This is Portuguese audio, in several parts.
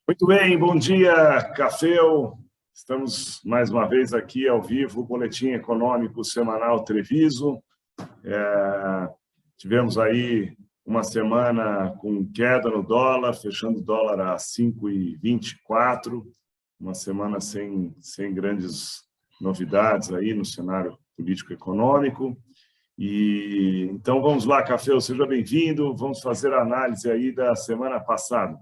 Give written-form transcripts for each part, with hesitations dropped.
Muito bem, bom dia, Caféu. Estamos mais uma vez aqui ao vivo, o Boletim Econômico Semanal Treviso. Tivemos aí uma semana com queda no dólar, fechando o dólar a 5,24, uma semana sem grandes novidades aí no cenário político-econômico. Então vamos lá, Caféu, seja bem-vindo. Vamos fazer a análise aí da semana passada.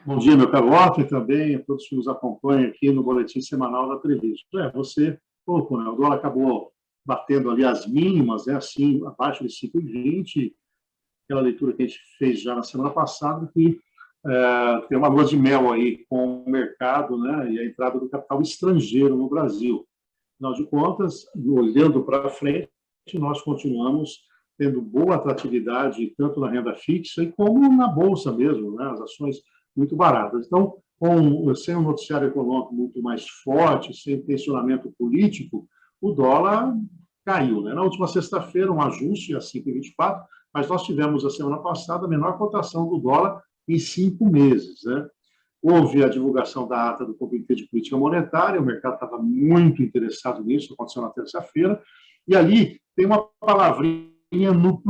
Bom dia, meu caro Otto, e também a todos que nos acompanham aqui no Boletim Semanal da Treviso. Você colocou, né? O dólar acabou batendo ali as mínimas, assim, abaixo de 5,20, aquela leitura que a gente fez já na semana passada, que tem uma lua de mel aí com o mercado, né, e a entrada do capital estrangeiro no Brasil. Afinal de contas, olhando para frente, nós continuamos tendo boa atratividade tanto na renda fixa como na Bolsa mesmo, né, as ações muito baratas. Então, sem um noticiário econômico muito mais forte, sem tensionamento político, o dólar caiu, né? Na última sexta-feira, um ajuste a 5,24, mas nós tivemos a semana passada a menor cotação do dólar em 5 meses, né? Houve a divulgação da ata do Comitê de Política Monetária, o mercado estava muito interessado nisso, aconteceu na terça-feira, e ali tem uma palavrinha no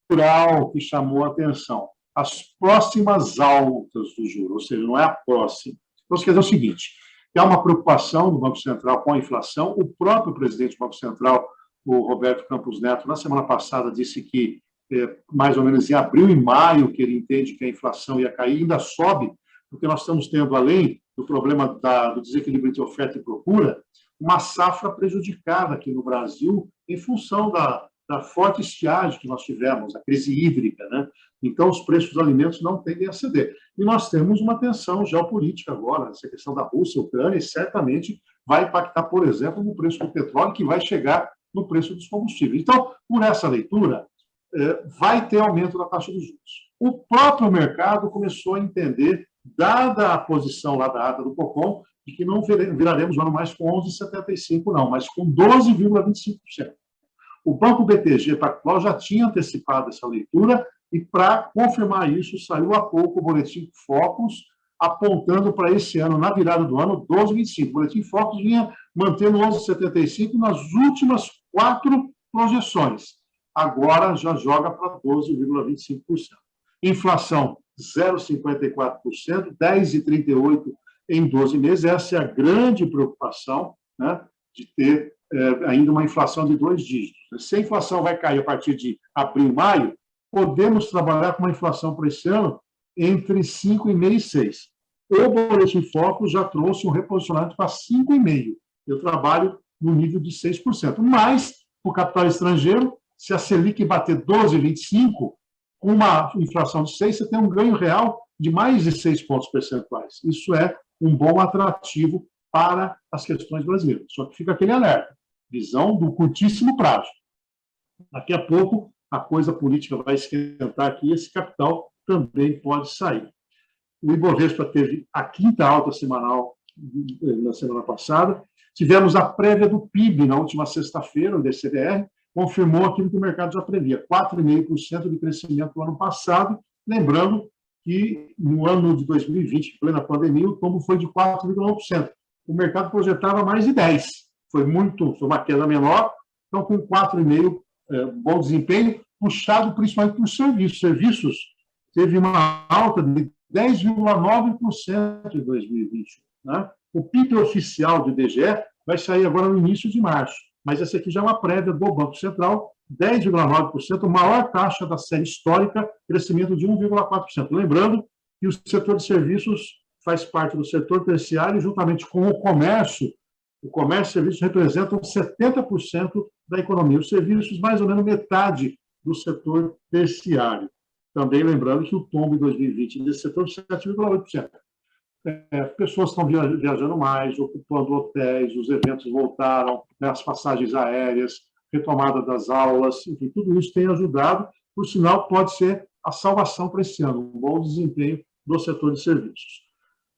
plural que chamou a atenção: as próximas altas do juro, ou seja, não é a próxima. Então, isso quer dizer o seguinte: há uma preocupação do Banco Central com a inflação. O próprio presidente do Banco Central, o Roberto Campos Neto, na semana passada disse que mais ou menos em abril e maio que ele entende que a inflação ia cair, ainda sobe, porque nós estamos tendo, além do problema do desequilíbrio entre oferta e procura, uma safra prejudicada aqui no Brasil em função da forte estiagem que nós tivemos, a crise hídrica, né? Então, os preços dos alimentos não tendem a ceder. E nós temos uma tensão geopolítica agora, essa questão da Rússia, Ucrânia, e certamente vai impactar, por exemplo, no preço do petróleo, que vai chegar no preço dos combustíveis. Então, por essa leitura, vai ter aumento da taxa de juros. O próprio mercado começou a entender, dada a posição lá da ata do Copom, de que não viraremos o ano mais com 11,75%, não, mas com 12,25%. O Banco BTG Pactual já tinha antecipado essa leitura e, para confirmar isso, saiu há pouco o Boletim Focus, apontando para esse ano, na virada do ano, 12,25%. O Boletim Focus vinha mantendo 11,75% nas últimas 4 projeções. Agora já joga para 12,25%. Inflação, 0,54%, 10,38% em 12 meses. Essa é a grande preocupação, né, de ter ainda uma inflação de 2 dígitos. Se a inflação vai cair a partir de abril, maio, podemos trabalhar com uma inflação para esse ano entre 5,5% e 6%. O Boletim Focus já trouxe um reposicionamento para 5,5%. Eu trabalho no nível de 6%. Mas, o capital estrangeiro, se a Selic bater 12,25%, com uma inflação de 6%, você tem um ganho real de mais de 6 pontos percentuais. Isso é um bom atrativo para as questões brasileiras. Só que fica aquele alerta: visão do curtíssimo prazo. Daqui a pouco, a coisa política vai esquentar aqui e esse capital também pode sair. O Ibovespa teve a 5ª alta semanal na semana passada. Tivemos a prévia do PIB na última sexta-feira, o DCDR, confirmou aquilo que o mercado já previa: 4,5% de crescimento no ano passado. Lembrando que no ano de 2020, em plena pandemia, o tombo foi de 4,1%. O mercado projetava mais de 10%. Foi uma queda menor, então com 4,5%, bom desempenho, puxado principalmente por serviços. Serviços teve uma alta de 10,9% em 2020. Né? O PIB oficial do IBGE vai sair agora no início de março, mas essa aqui já é uma prévia do Banco Central, 10,9%, maior taxa da série histórica, crescimento de 1,4%. Lembrando que o setor de serviços faz parte do setor terciário, juntamente com o comércio. O comércio e serviços representam 70% da economia. Os serviços, mais ou menos metade do setor terciário. Também lembrando que o tombo em 2020 desse setor é 7,8%. Pessoas estão viajando mais, ocupando hotéis, os eventos voltaram, né, as passagens aéreas, retomada das aulas, enfim, tudo isso tem ajudado. Por sinal, pode ser a salvação para esse ano, um bom desempenho do setor de serviços.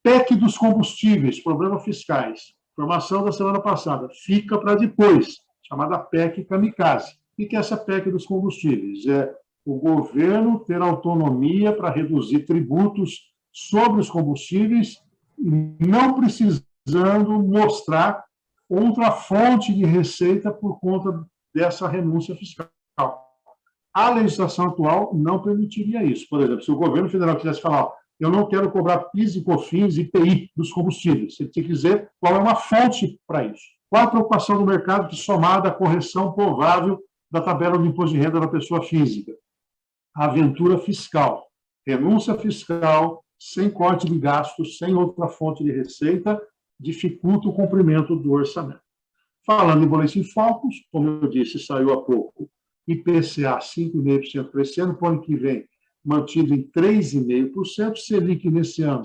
PEC dos combustíveis, problemas fiscais. Informação da semana passada, fica para depois, chamada PEC Kamikaze. O que é essa PEC dos combustíveis? o governo ter autonomia para reduzir tributos sobre os combustíveis, não precisando mostrar outra fonte de receita por conta dessa renúncia fiscal. A legislação atual não permitiria isso. Por exemplo, se o governo federal quisesse falar, ó, eu não quero cobrar PIS e COFINS e IPI dos combustíveis, ele tinha que dizer qual é uma fonte para isso. Qual a preocupação do mercado que, somada à correção provável da tabela do imposto de renda da pessoa física? A aventura fiscal, renúncia fiscal, sem corte de gastos, sem outra fonte de receita, dificulta o cumprimento do orçamento. Falando em boletim Focus, como eu disse, saiu há pouco, IPCA 5,5% para esse ano, para o ano que vem, mantido em 3,5%, Selic nesse ano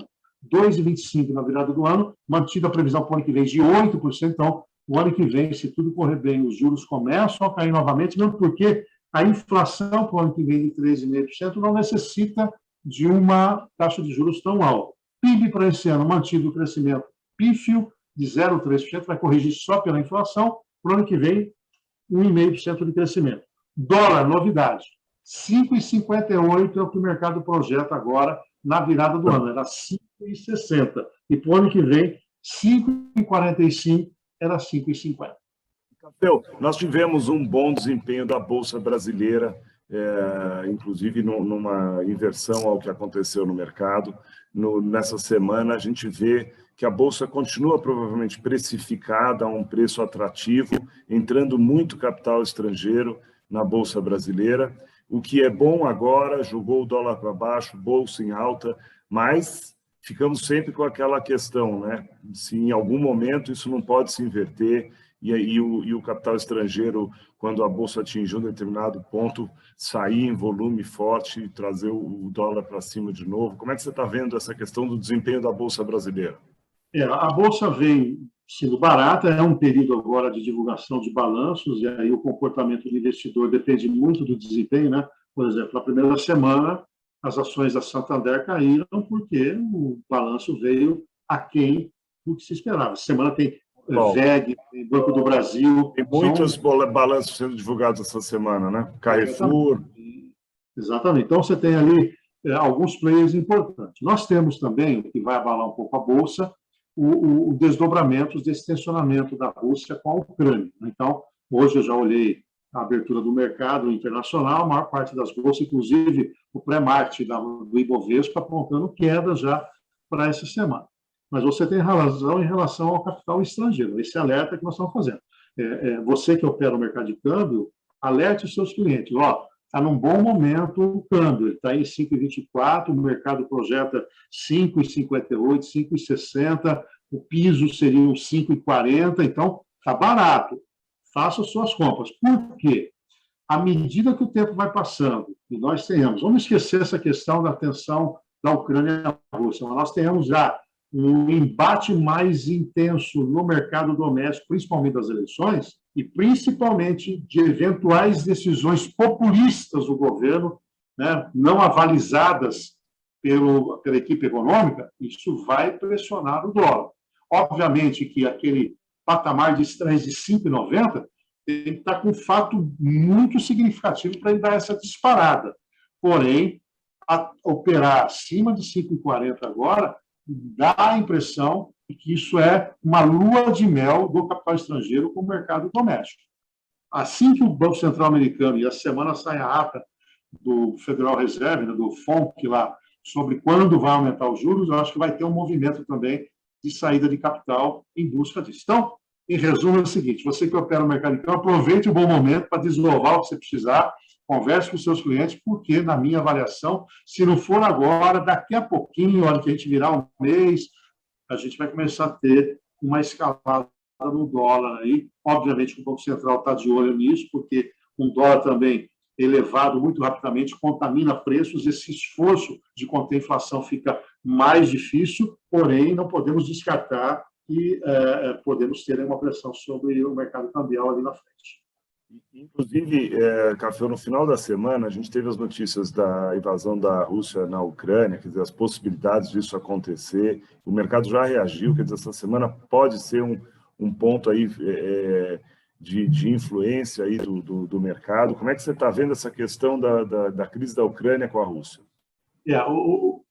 2,25% na virada do ano, mantida a previsão para o ano que vem de 8%, então, o ano que vem, se tudo correr bem, os juros começam a cair novamente, mesmo porque a inflação para o ano que vem de 3,5% não necessita de uma taxa de juros tão alta. PIB para esse ano, mantido o crescimento pífio de 0,3%, vai corrigir só pela inflação, para o ano que vem, 1,5% de crescimento. Dólar, novidade, 5,58 é o que o mercado projeta agora na virada do ano, era 5,60. E para o ano que vem, 5,45 era 5,50. Nós tivemos um bom desempenho da Bolsa Brasileira, inclusive numa inversão ao que aconteceu no mercado. Nessa semana, a gente vê que a Bolsa continua provavelmente precificada a um preço atrativo, entrando muito capital estrangeiro na Bolsa Brasileira. O que é bom agora, jogou o dólar para baixo, Bolsa em alta, mas ficamos sempre com aquela questão, né? Se em algum momento isso não pode se inverter, e o capital estrangeiro, quando a Bolsa atingir um determinado ponto, sair em volume forte e trazer o dólar para cima de novo. Como é que você está vendo essa questão do desempenho da Bolsa brasileira? A Bolsa vem sendo barata, é um período agora de divulgação de balanços, e aí o comportamento do investidor depende muito do desempenho, né? Por exemplo, na primeira semana, as ações da Santander caíram porque o balanço veio aquém do que se esperava. Essa semana tem VEG, tem Banco do Brasil. Tem muitos balanços sendo divulgados essa semana, né? Carrefour. Exatamente. Então, você tem ali alguns players importantes. Nós temos também, o que vai abalar um pouco a Bolsa, o desdobramento desse tensionamento da Rússia com a Ucrânia. Então, hoje eu já olhei a abertura do mercado internacional, a maior parte das bolsas, inclusive o pré-market do Ibovespa, apontando queda já para essa semana. Mas você tem razão em relação ao capital estrangeiro, esse alerta que nós estamos fazendo. Você que opera o mercado de câmbio, alerte os seus clientes. Está num bom momento o câmbio, ele está em 5,24, o mercado projeta 5,58, 5,60, o piso seria uns 5,40, então está barato. Faça suas compras. Por quê? À medida que o tempo vai passando, e nós tenhamos, vamos esquecer essa questão da tensão da Ucrânia e da Rússia, mas nós tenhamos já um embate mais intenso no mercado doméstico, principalmente das eleições, e principalmente de eventuais decisões populistas do governo, né, não avalizadas pela equipe econômica, isso vai pressionar o dólar. Obviamente que aquele patamar de estresse de 5,90 tem que estar com um fato muito significativo para ele dar essa disparada. Porém, operar acima de 5,40 agora dá a impressão de que isso é uma lua de mel do capital estrangeiro com o mercado doméstico. Assim que o Banco Central americano, e a semana sai a ata do Federal Reserve, né, do FONC lá, sobre quando vai aumentar os juros, eu acho que vai ter um movimento também de saída de capital em busca disso. Então, em resumo, é o seguinte, você que opera no mercado de câmbio, aproveite o bom momento para desovar o que você precisar, converse com os seus clientes, porque, na minha avaliação, se não for agora, daqui a pouquinho, a hora que a gente virar um mês, a gente vai começar a ter uma escalada no dólar aí. Obviamente que o Banco Central está de olho nisso, porque um dólar também elevado muito rapidamente contamina preços, esse esforço de conter a inflação fica mais difícil, porém não podemos descartar que podemos ter uma pressão sobre o mercado cambial ali na frente. Inclusive, Café, no final da semana, a gente teve as notícias da invasão da Rússia na Ucrânia, quer dizer, as possibilidades disso acontecer. O mercado já reagiu, quer dizer, essa semana pode ser um ponto aí de influência aí do mercado. Como é que você está vendo essa questão da crise da Ucrânia com a Rússia?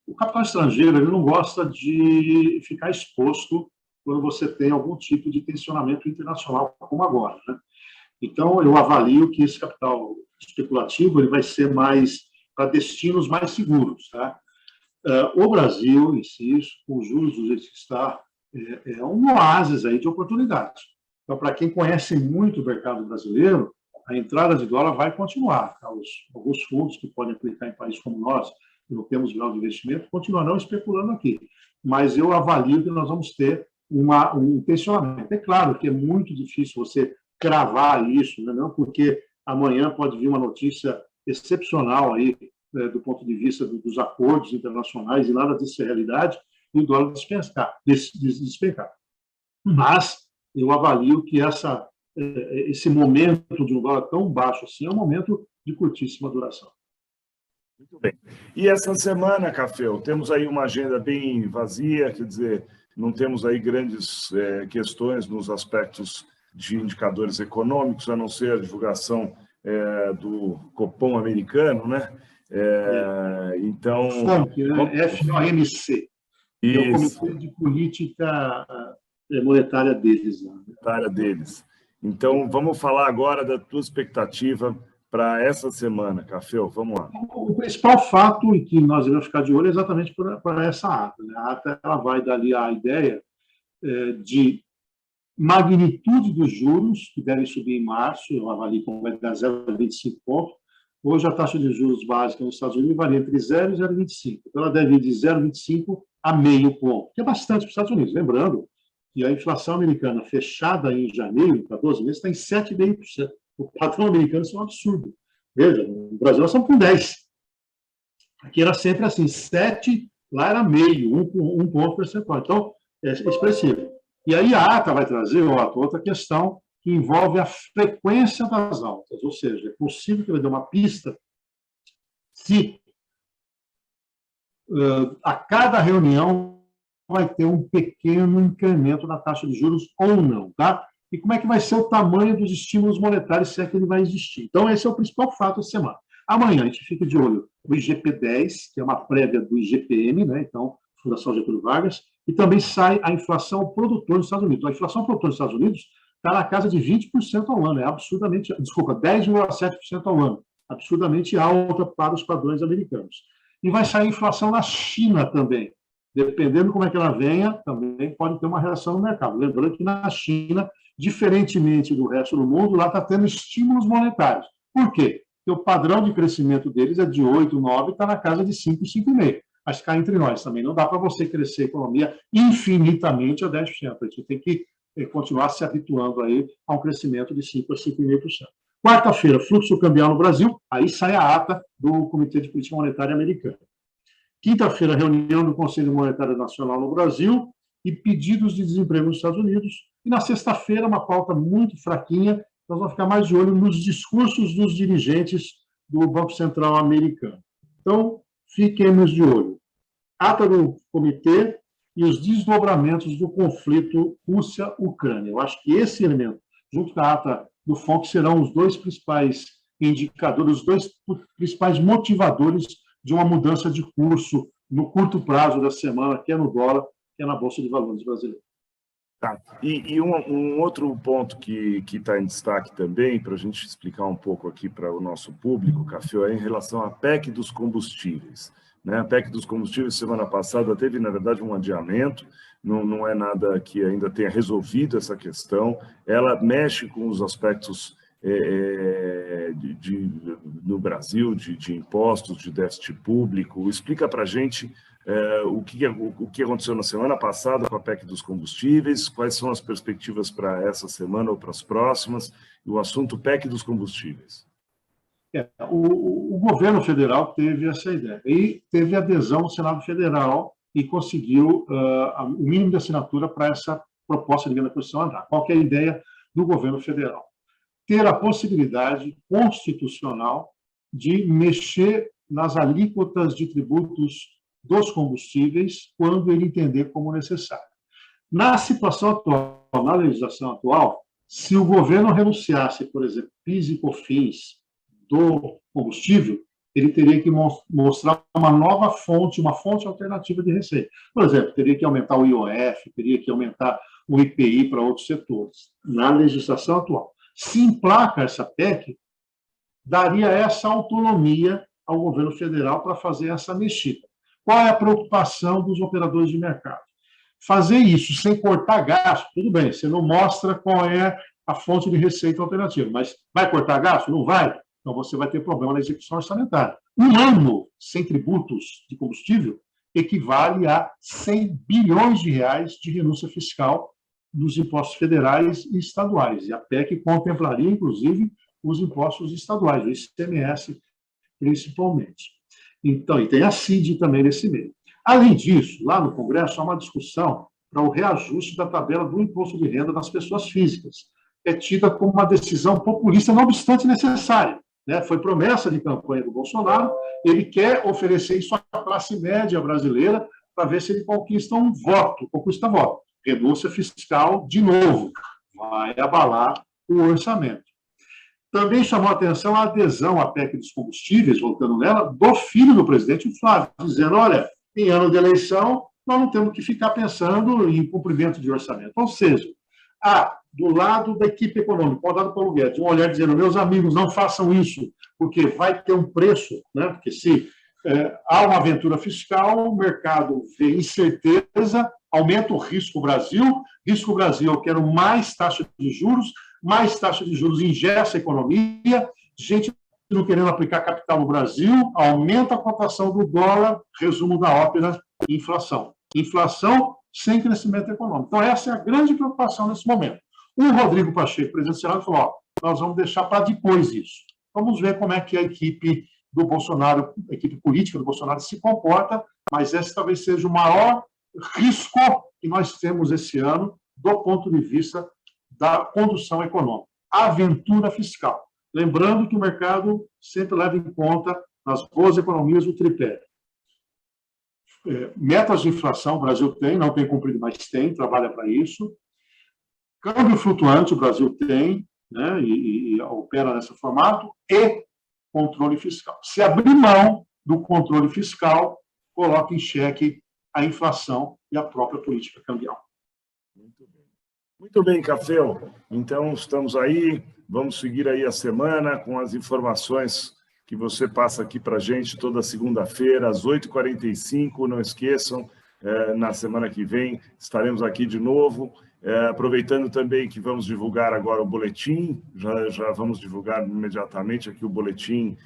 O capital estrangeiro ele não gosta de ficar exposto quando você tem algum tipo de tensionamento internacional, como agora, né? Então, eu avalio que esse capital especulativo ele vai ser mais para destinos mais seguros, tá? O Brasil, em si, com os juros do jeito que está, é um oásis aí de oportunidades. Então, para quem conhece muito o mercado brasileiro, a entrada de dólar vai continuar. Tá? Alguns fundos que podem aplicar em países como nós, que não temos grau de investimento, continuarão especulando aqui. Mas eu avalio que nós vamos ter um tensionamento. É claro que é muito difícil você cravar isso, né? Não, porque amanhã pode vir uma notícia excepcional aí, do ponto de vista dos acordos internacionais, e nada disso é realidade, e o dólar despencar. Mas eu avalio que esse momento de um dólar tão baixo assim é um momento de curtíssima duração. Muito bem. E essa semana, Café, temos aí uma agenda bem vazia, quer dizer, não temos aí grandes questões nos aspectos de indicadores econômicos, a não ser a divulgação do Copom americano, né? Então... FOMC, né? FOMC. É o Comitê de Política Monetária deles. Né? Monetária deles. Então, vamos falar agora da tua expectativa para essa semana, Café. Vamos lá. O principal fato em que nós devemos ficar de olho é exatamente para essa ata. Né? A ata ela vai dar ali a ideia de magnitude dos juros, que devem subir em março, eu avalio como vai dar 0,25 pontos. Hoje a taxa de juros básica nos Estados Unidos varia entre 0 e 0,25. Então, ela deve ir de 0,25 a meio ponto, que é bastante para os Estados Unidos. Lembrando que a inflação americana fechada em janeiro, para 12 meses, está em 7,5%. O padrão americano isso é um absurdo. Veja, no Brasil nós estamos com 10%. Aqui era sempre assim, 7%, lá era meio, um ponto percentual. Então, é expressivo. E aí a ata vai trazer outra questão que envolve a frequência das altas, ou seja, é possível que ele dê uma pista se a cada reunião vai ter um pequeno incremento na taxa de juros ou não, tá? E como é que vai ser o tamanho dos estímulos monetários, se é que ele vai existir. Então, esse é o principal fato da semana. Amanhã a gente fica de olho no IGP-10, que é uma prévia do IGPM, né? Então, Fundação Getúlio Vargas, e também sai a inflação ao produtor nos Estados Unidos. A inflação ao produtor nos Estados Unidos está na casa de 20% ao ano, 10,7% ao ano, absurdamente alta para os padrões americanos. E vai sair a inflação na China também. Dependendo de como é que ela venha, também pode ter uma reação no mercado. Lembrando que na China, diferentemente do resto do mundo, lá está tendo estímulos monetários. Por quê? Porque o padrão de crescimento deles é de 8, 9, está na casa de 5, 5,5. Mas cá entre nós também não dá para você crescer a economia infinitamente a 10%. A gente tem que continuar se habituando aí a um crescimento de 5 a 5,5%. Quarta-feira, fluxo cambial no Brasil, aí sai a ata do Comitê de Política Monetária americano. Quinta-feira, reunião do Conselho Monetário Nacional no Brasil e pedidos de desemprego nos Estados Unidos. E na sexta-feira, uma pauta muito fraquinha, nós vamos ficar mais de olho nos discursos dos dirigentes do Banco Central americano. Então, fiquemos de olho. Ata do comitê e os desdobramentos do conflito Rússia-Ucrânia. Eu acho que esse elemento, junto com a ata do FONC, serão os dois principais indicadores, os dois principais motivadores de uma mudança de curso no curto prazo da semana, que é no dólar, que é na Bolsa de Valores brasileira. Tá. E um outro ponto que está em destaque também, para a gente explicar um pouco aqui para o nosso público, Café, é em relação à PEC dos combustíveis. Né? A PEC dos combustíveis, semana passada, teve, na verdade, um adiamento, não é nada que ainda tenha resolvido essa questão, ela mexe com os aspectos no Brasil, de impostos, de déficit público. Explica para a gente o que aconteceu na semana passada com a PEC dos combustíveis, quais são as perspectivas para essa semana ou para as próximas, e o assunto PEC dos combustíveis. O governo federal teve essa ideia e teve adesão no Senado Federal e conseguiu o mínimo de assinatura para essa proposta de emenda constitucional andar. Qual que é a ideia do governo federal? Ter a possibilidade constitucional de mexer nas alíquotas de tributos dos combustíveis quando ele entender como necessário. Na situação atual, na legislação atual, Se o governo renunciasse, por exemplo, PIS e COFINS do combustível, ele teria que mostrar uma nova fonte, uma fonte alternativa de receita. Por exemplo, teria que aumentar o IOF, teria que aumentar o IPI para outros setores, na legislação atual. Se emplaca essa PEC, daria essa autonomia ao governo federal para fazer essa mexida. Qual é a preocupação dos operadores de mercado? Fazer isso sem cortar gasto, tudo bem, você não mostra qual é a fonte de receita alternativa, mas vai cortar gasto? Não vai. Então você vai ter problema na execução orçamentária. Um ano sem tributos de combustível equivale a 100 bilhões de reais de renúncia fiscal dos impostos federais e estaduais. E a PEC contemplaria, inclusive, os impostos estaduais, o ICMS principalmente. Então, e tem a CID também nesse meio. Além disso, lá no Congresso há uma discussão para o reajuste da tabela do imposto de renda das pessoas físicas. É tida como uma decisão populista, não obstante necessária. Né? Foi promessa de campanha do Bolsonaro, ele quer oferecer isso à classe média brasileira para ver se ele conquista voto. Renúncia fiscal, de novo, vai abalar o orçamento. Também chamou a atenção a adesão à PEC dos combustíveis, voltando nela, do filho do presidente Flávio, dizendo, olha, em ano de eleição, nós não temos que ficar pensando em cumprimento de orçamento. Ou seja, do lado da equipe econômica, comandado por Paulo Guedes, um olhar dizendo, meus amigos, não façam isso, porque vai ter um preço, né? Porque se há uma aventura fiscal, o mercado vê incerteza, aumenta o risco Brasil, eu quero mais taxa de juros ingessa a economia, gente não querendo aplicar capital no Brasil, aumenta a cotação do dólar, resumo da ópera, inflação. Inflação sem crescimento econômico. Então, essa é a grande preocupação nesse momento. O Rodrigo Pacheco, presidente do Senado, falou, nós vamos deixar para depois isso. Vamos ver como é que a equipe do Bolsonaro, a equipe política do Bolsonaro se comporta, mas esse talvez seja o maior risco que nós temos esse ano do ponto de vista da condução econômica. A aventura fiscal. Lembrando que o mercado sempre leva em conta, nas boas economias, o tripé. Metas de inflação, o Brasil tem, não tem cumprido, mas tem, trabalha para isso. Câmbio flutuante, o Brasil tem, né, e opera nesse formato, e controle fiscal. Se abrir mão do controle fiscal, coloca em xeque a inflação e a própria política cambial. Muito bem, Caféu. Então, estamos aí, vamos seguir aí a semana com as informações que você passa aqui para a gente toda segunda-feira, às 8h45. Não esqueçam, na semana que vem estaremos aqui de novo. Aproveitando também que vamos divulgar agora o boletim, já vamos divulgar imediatamente aqui o boletim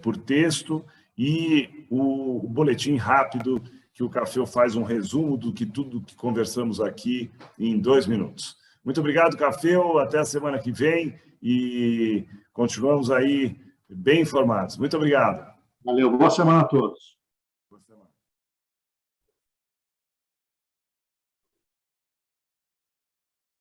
por texto e o boletim rápido, que o Caféu faz um resumo do que tudo que conversamos aqui em 2 minutos. Muito obrigado, Caféu, até a semana que vem e continuamos aí bem informados. Muito obrigado. Valeu, boa semana a todos.